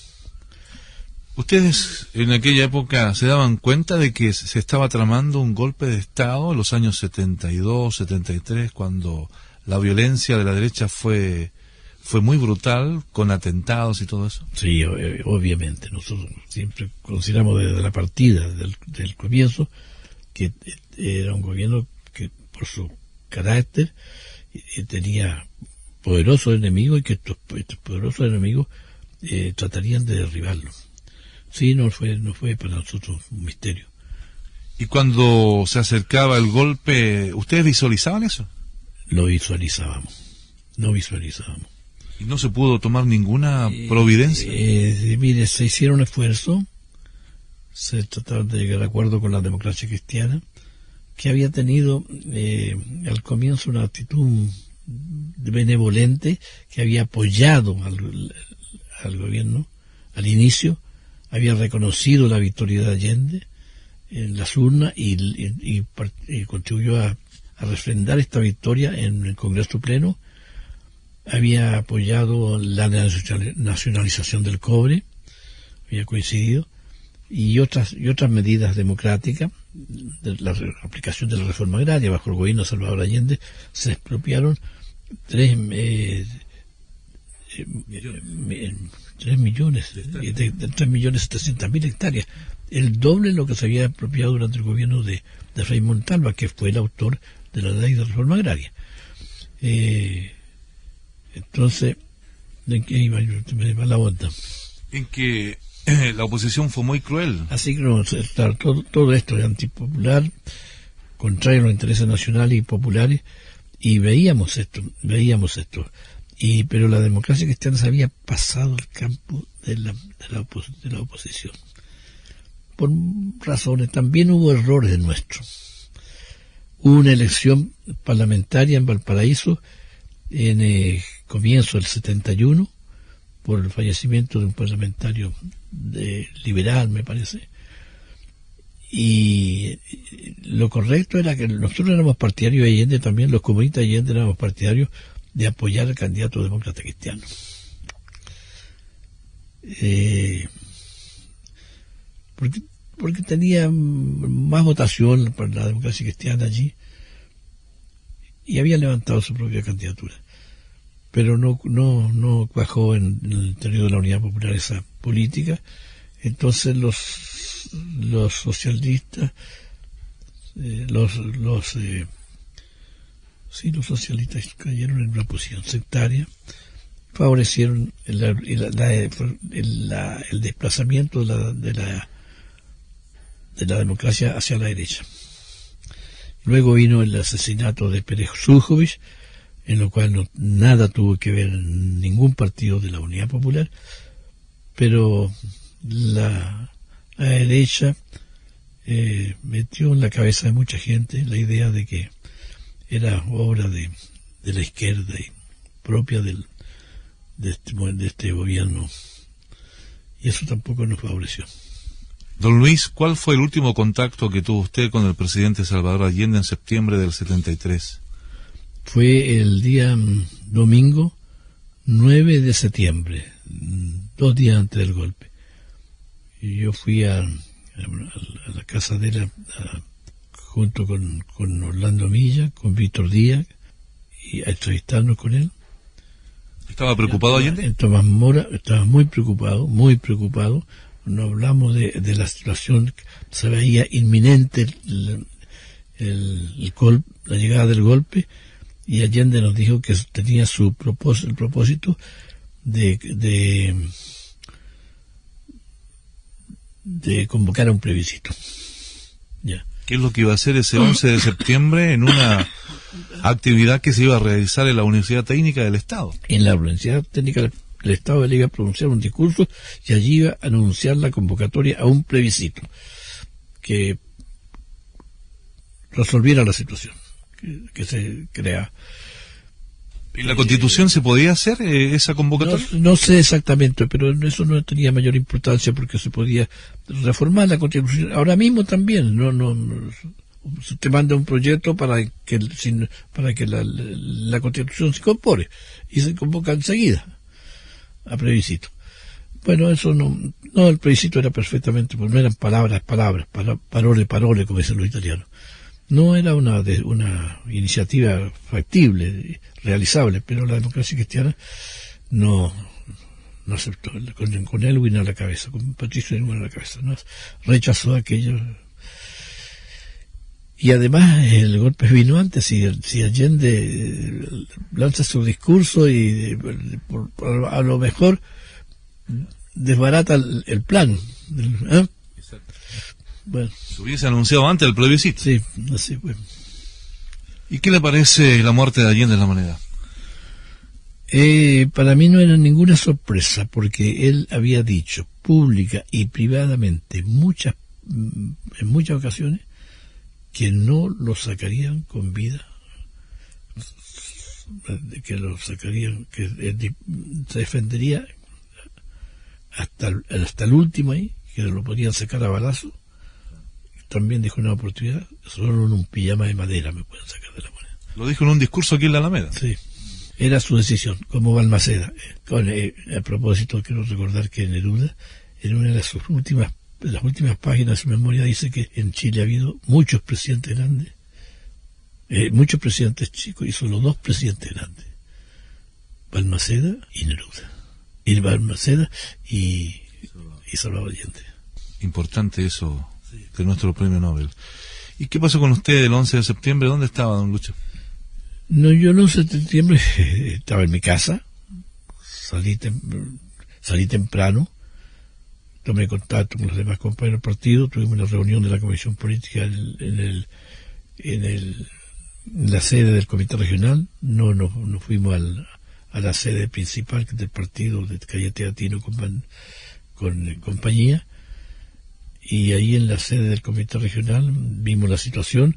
¿Ustedes en aquella época se daban cuenta de que se estaba tramando un golpe de Estado en los años 72, 73, cuando la violencia de la derecha fue muy brutal, con atentados y todo eso? Sí, obviamente. Nosotros siempre consideramos desde la partida, del comienzo, que era un gobierno que por su carácter tenía poderosos enemigos y que estos poderosos enemigos tratarían de derribarlo. Sí, no fue para nosotros un misterio. ¿Y cuando se acercaba el golpe, ustedes visualizaban eso? No visualizábamos. ¿Y no se pudo tomar ninguna providencia? Mire, se hicieron esfuerzos, se trataron de llegar a acuerdo con la democracia cristiana, que había tenido al comienzo una actitud benevolente, que había apoyado al gobierno al inicio, había reconocido la victoria de Allende en las urnas y contribuyó a refrendar esta victoria en el Congreso Pleno. Había apoyado la nacionalización del cobre, había coincidido, y otras medidas democráticas, de la aplicación de la reforma agraria bajo el gobierno de Salvador Allende. Se expropiaron 3 millones 700.000 hectáreas, el doble de lo que se había expropiado durante el gobierno de Frei Montalva, que fue el autor de la ley de reforma agraria. Entonces, ¿de qué iba yo? Me va la onda. En que la oposición fue muy cruel. Así que todo esto es antipopular, contrario a los intereses nacionales y populares, y veíamos esto. Pero la democracia cristiana se había pasado al campo de la oposición. Por razones, también hubo errores nuestros. Hubo una elección parlamentaria en Valparaíso en el comienzo del 71, por el fallecimiento de un parlamentario liberal, me parece. Y lo correcto era que nosotros éramos partidarios de Allende, también los comunistas de Allende éramos partidarios de apoyar al candidato demócrata cristiano. Porque tenía más votación para la democracia cristiana allí y había levantado su propia candidatura. Pero no cuajó en el interior de la Unidad Popular esa política. Entonces los socialistas, los socialistas cayeron en una posición sectaria, favorecieron el desplazamiento de la democracia hacia la derecha. Luego vino el asesinato de Pérez Zújovich, en lo cual nada tuvo que ver ningún partido de la Unidad Popular, pero la derecha metió en la cabeza de mucha gente la idea de que era obra de la izquierda y propia de este gobierno, y eso tampoco nos favoreció. Don Luis, ¿cuál fue el último contacto que tuvo usted con el presidente Salvador Allende en septiembre del 73? Fue el día domingo 9 de septiembre, 2 días antes del golpe. Y yo fui a la casa de él junto con Orlando Milla, con Víctor Díaz, y a entrevistarnos con él. ¿Estaba preocupado Allende? Tomás Mora estaba muy preocupado. No hablamos de la situación, se veía inminente la llegada del golpe, y Allende nos dijo que tenía el propósito de convocar a un plebiscito. Ya. ¿Qué es lo que iba a hacer ese 11 de septiembre en una actividad que se iba a realizar en la Universidad Técnica del Estado? En la Universidad Técnica del Estado él iba a pronunciar un discurso y allí iba a anunciar la convocatoria a un plebiscito que resolviera la situación que se crea. ¿En la Constitución se podía hacer esa convocatoria? No sé exactamente, pero eso no tenía mayor importancia porque se podía reformar la Constitución. Ahora mismo también, se te manda un proyecto para que la Constitución se incorpore y se convoca enseguida a plebiscito. Bueno, eso no, el plebiscito era perfectamente, pues no eran palabras, parole, como dicen los italianos. No era una iniciativa factible, realizable, pero la democracia cristiana no aceptó. Con Elwin a la cabeza, con Patricio Elwin a la cabeza, ¿no? Rechazó aquello. Y además el golpe vino antes. Si Allende lanza su discurso y a lo mejor desbarata el plan. Bueno. Se hubiese anunciado antes el plebiscito. Sí, así fue. ¿Y qué le parece la muerte de Allende en la Moneda? Para mí no era ninguna sorpresa, porque él había dicho pública y privadamente muchas en muchas ocasiones que no lo sacarían con vida, que lo sacarían, que se defendería hasta el último ahí, que lo podían sacar a balazo. También dijo una oportunidad, solo en un pijama de madera me pueden sacar de la moneda. Lo dijo en un discurso aquí en la Alameda. Sí, era su decisión, como Balmaceda. A propósito, quiero recordar que Neruda, en una de las últimas páginas de su memoria, dice que en Chile ha habido muchos presidentes grandes, muchos presidentes chicos y solo 2 presidentes grandes, Balmaceda y Neruda. Y Balmaceda y Salvador Allende. Importante eso, sí, de nuestro premio Nobel. ¿Y qué pasó con usted el 11 de septiembre? ¿Dónde estaba, don Lucho? No, yo el 11 de septiembre estaba en mi casa, salí temprano, tomé contacto con los demás compañeros del partido, tuvimos una reunión de la Comisión Política en la sede del Comité Regional, no fuimos a la sede principal del partido de Calle Teatino con compañía, y ahí en la sede del Comité Regional vimos la situación,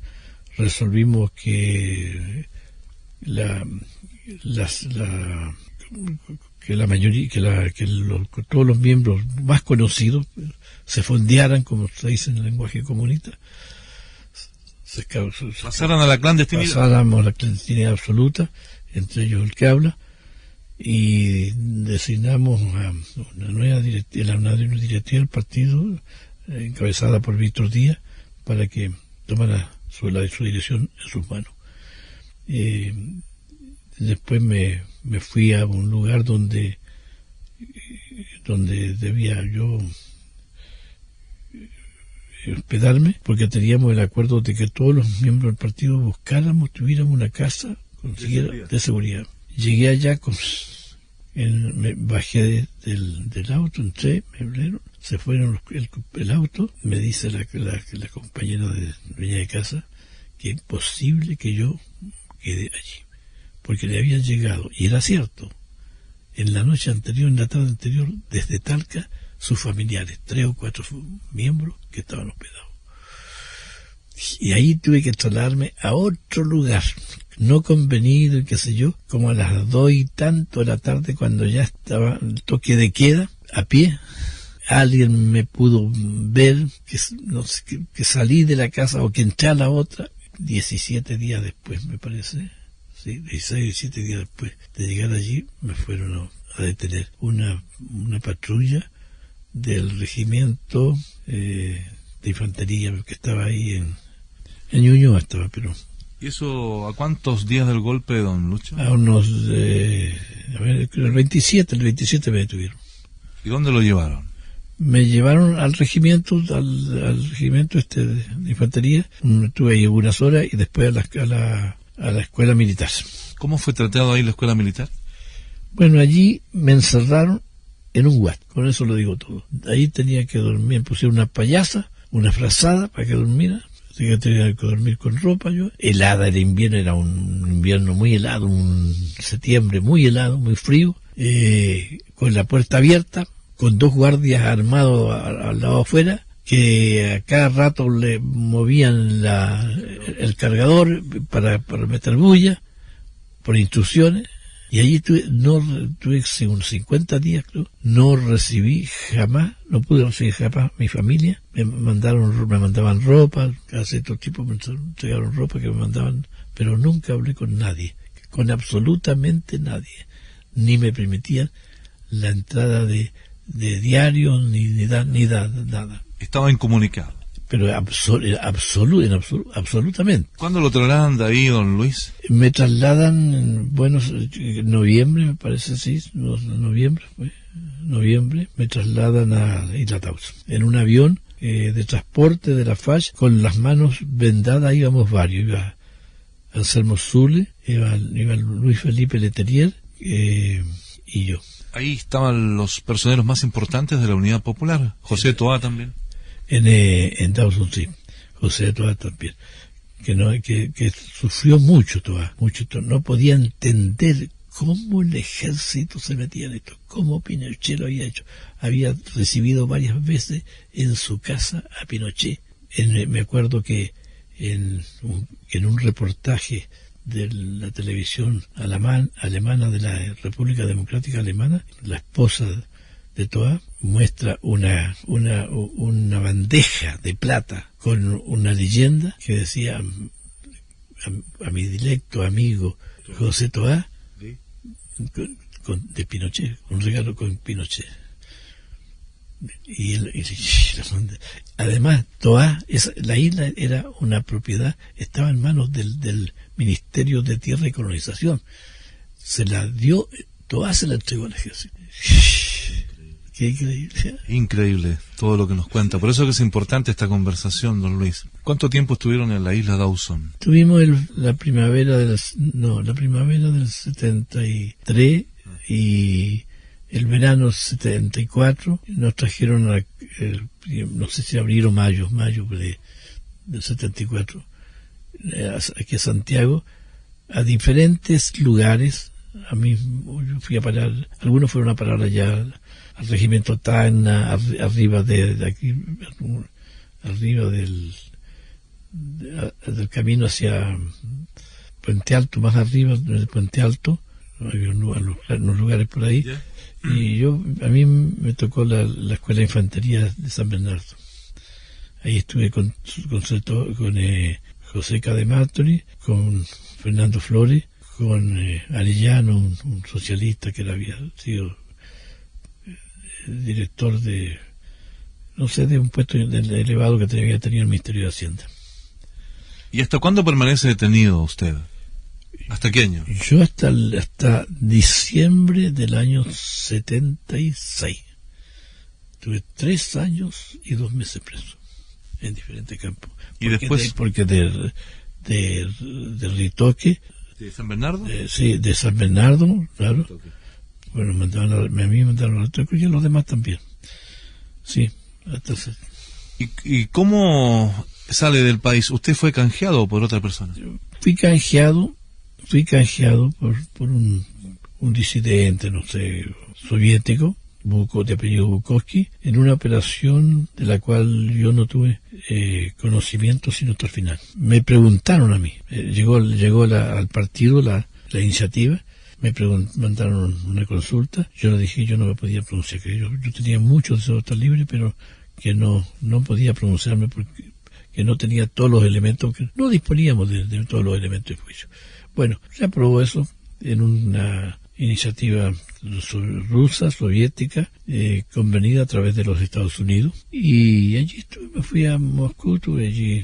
resolvimos que todos los miembros más conocidos se fondearan, como se dice en el lenguaje comunista, pasaran a la clandestinidad. Pasáramos a la clandestinidad absoluta, entre ellos el que habla, y designamos a una nueva directiva del partido, encabezada por Víctor Díaz, para que tomara su dirección en sus manos. Después me fui a un lugar donde debía yo hospedarme, porque teníamos el acuerdo de que todos los miembros del partido tuviéramos una casa de seguridad. Llegué allá, me bajé del auto, entré, me abrieron, se fueron el auto, me dice la compañera de dueña de casa que es imposible que yo quede allí, porque le habían llegado, y era cierto, en la noche anterior, en la tarde anterior, desde Talca, sus familiares, 3 o 4 miembros que estaban hospedados. Y ahí tuve que trasladarme a otro lugar, no convenido, y qué sé yo, como a las 2 y tanto de la tarde, cuando ya estaba el toque de queda, a pie. Alguien me pudo ver que salí de la casa o que entré a la otra 17 días después, me parece. Sí, 16 o 17 días después de llegar allí, me fueron a detener una patrulla del regimiento de infantería que estaba ahí en Ñuñoa estaba, pero... ¿Y eso a cuántos días del golpe, don Lucho? A unos... el 27 me detuvieron. ¿Y dónde lo llevaron? Me llevaron al regimiento, al regimiento de infantería. Estuve ahí unas horas y después a la escuela militar. ¿Cómo fue tratado ahí la escuela militar? Bueno, allí me encerraron en un guat, con eso lo digo todo. Ahí tenía que dormir, me pusieron una payasa, una frazada para que durmiera. Tenía que dormir con ropa yo. Helada, el invierno era un invierno muy helado, un septiembre muy helado, muy frío, con la puerta abierta, con 2 guardias armados al lado afuera, que a cada rato le movían el cargador para meter bulla, por instrucciones. Y allí tuve unos 50 días, creo, no recibí jamás, no pude recibir jamás mi familia. Me mandaban ropa, cada cierto tipo me entregaron ropa que me mandaban, pero nunca hablé con nadie, con absolutamente nadie. Ni me permitían la entrada de diarios, ni nada. Estaba incomunicado. Pero absolutamente. ¿Cuándo lo trasladan de ahí, don Luis? Me trasladan en noviembre, me parece, sí, noviembre, me trasladan a Isla Tausa. En un avión de transporte de la FACH, con las manos vendadas íbamos varios. Iba Anselmo Zule, iba Luis Felipe Letelier y yo. Ahí estaban los personeros más importantes de la Unidad Popular, José Toá también. En Dawson, sí, José Toá también, que sufrió mucho Toá, no podía entender cómo el ejército se metía en esto, cómo Pinochet lo había hecho. Había recibido varias veces en su casa a Pinochet. Me acuerdo que en un reportaje de la televisión alemana de la República Democrática Alemana, la esposa de Toa muestra una bandeja de plata con una leyenda que decía a mi directo amigo José Toa, de Pinochet, un regalo con Pinochet. Además, Toa, la isla era una propiedad, estaba en manos del Ministerio de Tierra y Colonización. Se la dio, Toa se la entregó al ejército. Qué increíble. Increíble todo lo que nos cuenta. Por eso que es importante esta conversación, don Luis. ¿Cuánto tiempo estuvieron en la isla Dawson? Tuvimos la primavera del 73 y el verano 74. Nos trajeron no sé si abril o mayo del 74, aquí a Santiago, a diferentes lugares. A mí yo fui a parar, algunos fueron a parar allá al regimiento Tacna, arriba de aquí, arriba del camino hacia Puente Alto, más arriba del Puente Alto, había unos lugares por ahí. Yeah. Y a mí me tocó la Escuela de Infantería de San Bernardo. Ahí estuve con José Cadematri, con Fernando Flores, con Arellano, un socialista que había sido director de un puesto elevado que había tenido el Ministerio de Hacienda. ¿Y hasta cuándo permanece detenido usted? ¿Hasta qué año? Yo hasta diciembre del año 76. Tuve 3 años y 2 meses preso en diferentes campos. ¿Y después? Porque de Ritoque. ¿De San Bernardo? Sí, de San Bernardo, claro. Bueno, a mí me mandaron a Ritoque y a los demás también. Sí, hasta ¿Y cómo sale del país? ¿Usted fue canjeado por otra persona? Fui canjeado por un disidente, no sé, soviético, de apellido Bukowski, en una operación de la cual yo no tuve conocimiento sino hasta el final. Me preguntaron a mí, llegó al partido la iniciativa, mandaron una consulta, yo le dije yo no me podía pronunciar, que yo tenía mucho deseo de estar libre, pero que no podía pronunciarme porque que no tenía todos los elementos, que no disponíamos de todos los elementos de juicio. Bueno, se aprobó eso en una iniciativa rusa, soviética, convenida a través de los Estados Unidos, y allí me fui a Moscú, estuve allí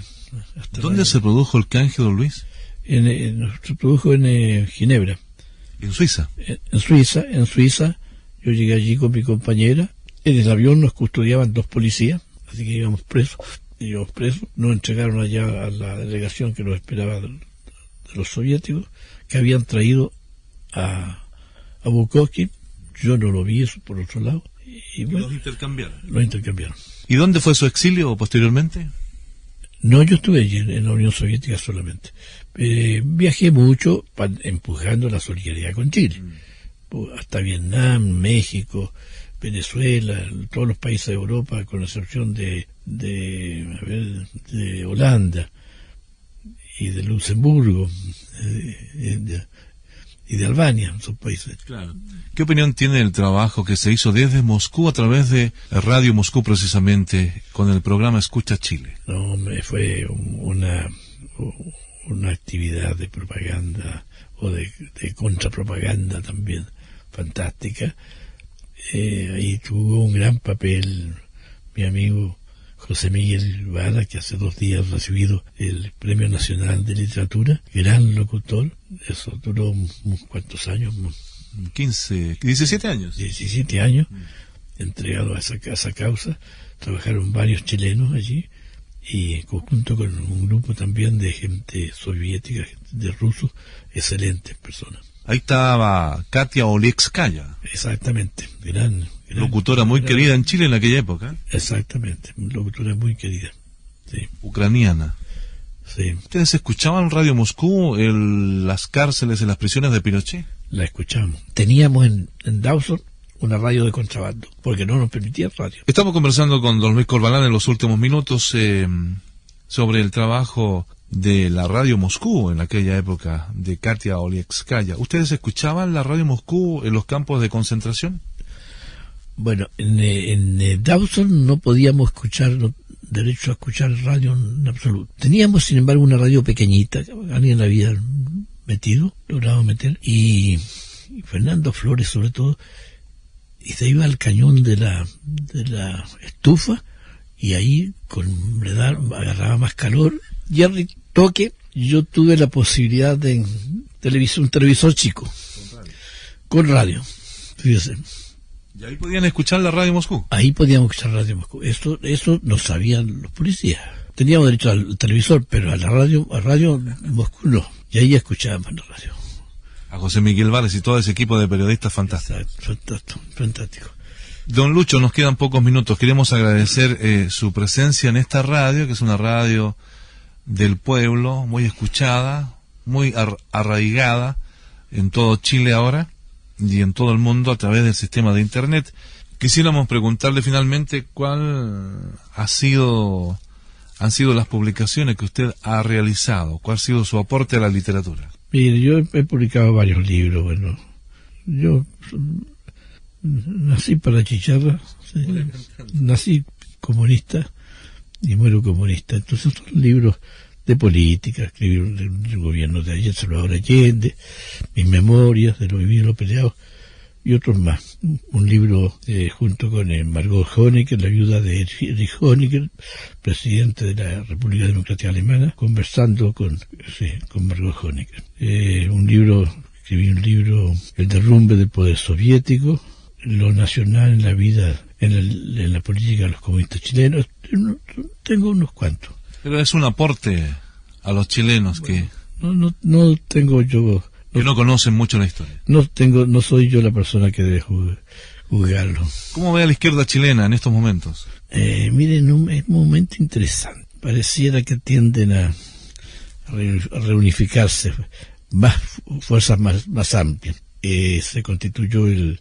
hasta... ¿Dónde se produjo el canje, don Luis? Se produjo en Ginebra. ¿En Suiza? En Suiza. Yo llegué allí con mi compañera. En el avión nos custodiaban 2 policías, así que íbamos presos. Nos entregaron allá a la delegación que nos esperaba de los soviéticos, que habían traído a Bukowski. Yo no lo vi, eso por otro lado. Y bueno, los intercambiaron. Los intercambiaron. ¿Y dónde fue su exilio posteriormente? No, yo estuve allí en la Unión Soviética solamente. Viajé mucho empujando la solidaridad con Chile. Hasta Vietnam, México, Venezuela, todos los países de Europa, con la excepción de Holanda y de Luxemburgo y de Albania, esos países. Claro. ¿Qué opinión tiene del trabajo que se hizo desde Moscú a través de Radio Moscú precisamente con el programa Escucha Chile? No, fue una actividad de propaganda o de contrapropaganda también fantástica. Ahí tuvo un gran papel mi amigo José Miguel Vara, que hace 2 días ha recibido el Premio Nacional de Literatura, gran locutor. Eso duró ¿cuántos años? 17 años. 17 años, entregado a esa causa. Trabajaron varios chilenos allí, y en conjunto con un grupo también de gente soviética, de rusos, excelentes personas. Ahí estaba Katia Olekskaya. Exactamente, gran locutora muy querida en Chile en aquella época. Exactamente, locutora muy querida. Sí. Ucraniana. Sí. ¿Ustedes escuchaban Radio Moscú en las cárceles, en las prisiones de Pinochet? la escuchamos. Teníamos en Dawson una radio de contrabando, porque no nos permitía radio. Estamos conversando con don Luis Corbalán en los últimos minutos sobre el trabajo de la Radio Moscú en aquella época de Katia Oliekskaya. ¿Ustedes escuchaban la Radio Moscú en los campos de concentración? Bueno, en Dawson no podíamos escuchar, derecho a escuchar radio en absoluto. Teníamos, sin embargo, una radio pequeñita, que alguien la había logrado meter, y Fernando Flores, sobre todo, y se iba al cañón de la estufa, y ahí agarraba más calor. Jerry Toque, yo tuve la posibilidad de un televisor chico, con radio, fíjese. ¿Y ahí podían escuchar la Radio Moscú? Ahí podíamos escuchar Radio Moscú. Eso no sabían los policías. Teníamos derecho al televisor, pero a Radio Moscú no. Y ahí escuchábamos la radio. A José Miguel Vares y todo ese equipo de periodistas fantásticos. Fantástico. Don Lucho, nos quedan pocos minutos. Queremos agradecer su presencia en esta radio, que es una radio del pueblo, muy escuchada, muy arraigada en todo Chile ahora y en todo el mundo a través del sistema de Internet. Quisiéramos preguntarle finalmente cuál han sido las publicaciones que usted ha realizado, cuál ha sido su aporte a la literatura. Mire, yo he publicado varios libros. Bueno, yo nací para chicharra, ¿sí? Nací comunista y muero comunista. Entonces son libros de política, escribí el gobierno de Salvador Allende, mis memorias de lo vivido y lo peleado, y otros más. Un libro junto con Margot Honecker, la viuda de Erich Honecker, presidente de la República Democrática Alemana, conversando con Margot Honecker. Escribí un libro, El derrumbe del poder soviético, lo nacional en la vida, en la política de los comunistas chilenos. Tengo unos cuantos. Pero es un aporte a los chilenos, bueno, que... No tengo yo... Que no conocen mucho la historia. No soy yo la persona que debe juzgarlo. ¿Cómo ve a la izquierda chilena en estos momentos? Miren, es un momento interesante. Pareciera que tienden a reunificarse más fuerzas más amplias. Se constituyó el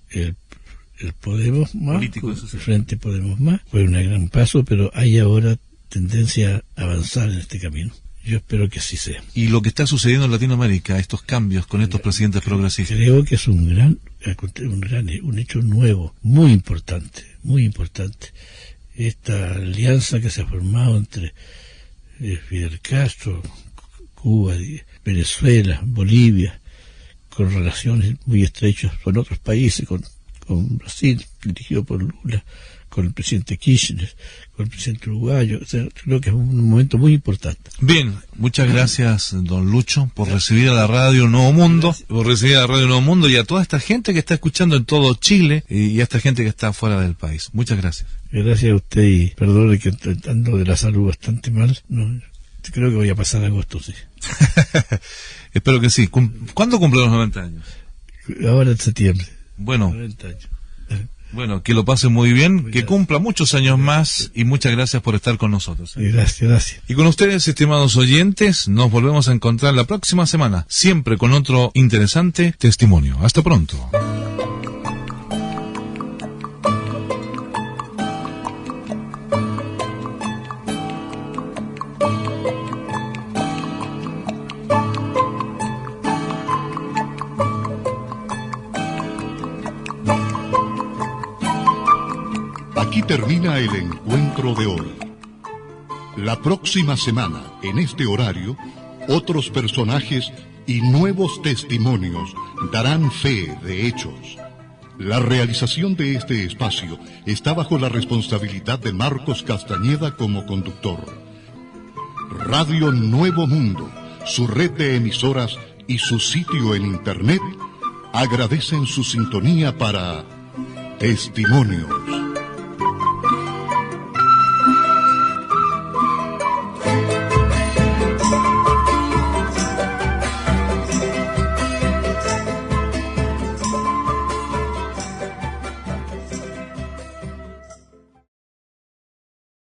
Podemos Más, político, el Frente Podemos Más. Fue un gran paso, pero hay ahora tendencia a avanzar en este camino. Yo espero que así sea. ¿Y lo que está sucediendo en Latinoamérica, estos cambios con estos presidentes progresistas? Creo que es un hecho nuevo, muy importante. Esta alianza que se ha formado entre Fidel Castro, Cuba, Venezuela, Bolivia, con relaciones muy estrechas con otros países, con Brasil, dirigido por Lula, con el presidente Kirchner, con el presidente uruguayo. O sea, creo que es un momento muy importante. Bien, muchas gracias, don Lucho, por recibir a la Radio Nuevo Mundo, y a toda esta gente que está escuchando en todo Chile y a esta gente que está fuera del país. Muchas gracias. Gracias a usted, y perdone que ando de la salud bastante mal. No, creo que voy a pasar agosto, sí. Espero que sí. ¿Cuándo cumple los 90 años? Ahora en septiembre. Bueno. 90 años. Bueno, que lo pase muy bien, Muchas que cumpla muchos años más, y muchas gracias por estar con nosotros. Gracias. Y con ustedes, estimados oyentes, nos volvemos a encontrar la próxima semana, siempre con otro interesante testimonio. Hasta pronto. Aquí termina el encuentro de hoy. La próxima semana, en este horario, otros personajes y nuevos testimonios darán fe de hechos. La realización de este espacio está bajo la responsabilidad de Marcos Castañeda como conductor. Radio Nuevo Mundo, su red de emisoras y su sitio en Internet agradecen su sintonía para Testimonios.